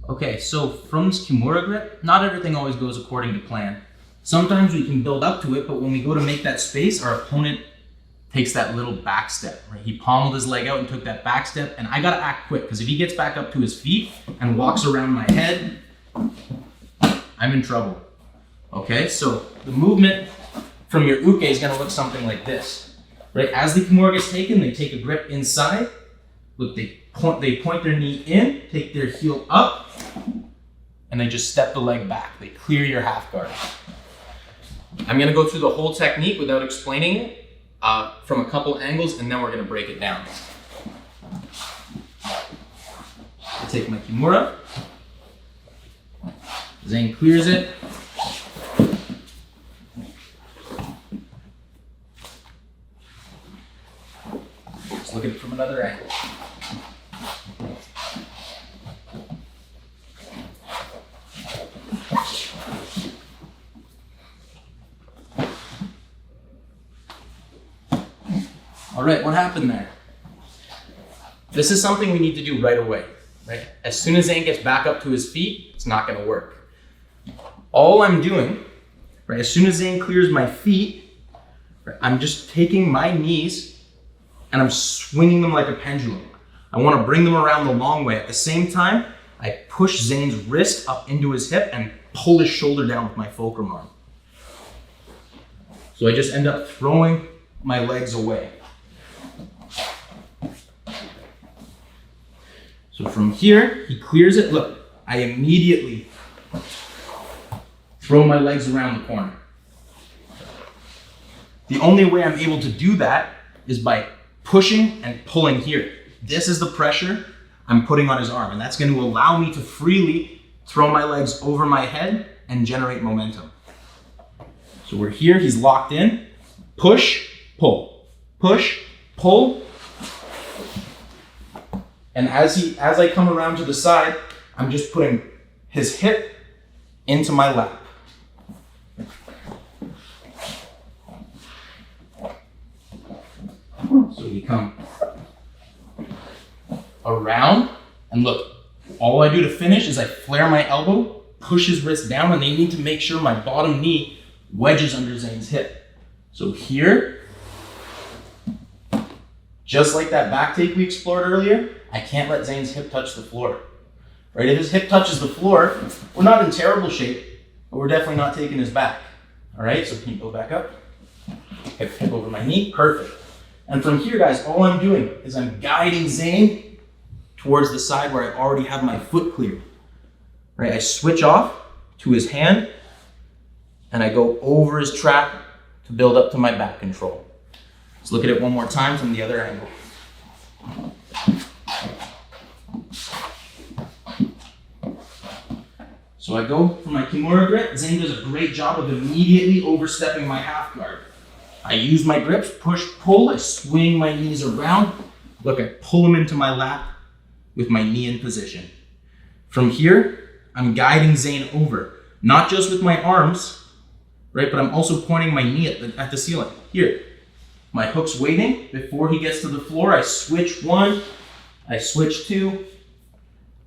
Okay, so from this Kimura grip, not everything always goes according to plan. Sometimes we can build up to it, but when we go to make that space, our opponent takes that little back step, right? He pommeled his leg out and took that back step, and I gotta act quick, because if he gets back up to his feet and walks around my head, I'm in trouble. Okay, so the movement from your uke is gonna look something like this, right? As the Kimura gets taken, they take a grip inside. Look, they point their knee in, take their heel up, and they just step the leg back. They clear your half guard. I'm gonna go through the whole technique without explaining it from a couple angles, and then we're gonna break it down. I take my Kimura. Zane clears it. Let's look at it from another angle. All right, what happened there? This is something we need to do right away, right? As soon as Zane gets back up to his feet, it's not gonna work. All I'm doing, right, as soon as Zane clears my feet, right, I'm just taking my knees and I'm swinging them like a pendulum. I wanna bring them around the long way. At the same time, I push Zane's wrist up into his hip and pull his shoulder down with my fulcrum arm. So I just end up throwing my legs away. So from here, he clears it. Look, I immediately throw my legs around the corner. The only way I'm able to do that is by pushing and pulling here. This is the pressure I'm putting on his arm, and that's going to allow me to freely throw my legs over my head and generate momentum. So we're here, he's locked in. Push, pull, push, pull. And as I come around to the side, I'm just putting his hip into my lap. So we come around, and look, all I do to finish is I flare my elbow, push his wrist down, and they need to make sure my bottom knee wedges under Zane's hip. So here, just like that back take we explored earlier, I can't let Zane's hip touch the floor. Right? If his hip touches the floor, we're not in terrible shape, but we're definitely not taking his back. All right, so can you go back up? Hip over my knee, perfect. And from here, guys, all I'm doing is I'm guiding Zane towards the side where I already have my foot cleared. Right? I switch off to his hand, and I go over his trap to build up to my back control. Let's look at it one more time from the other angle. So I go for my Kimura grip. Zane does a great job of immediately overstepping my half guard. I use my grips, push, pull, I swing my knees around. Look, I pull him into my lap with my knee in position. From here, I'm guiding Zane over, not just with my arms, right, but I'm also pointing my knee at the ceiling. Here, my hook's waiting. Before he gets to the floor, I switch one, I switch two,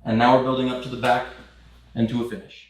and now we're building up to the back and to a finish.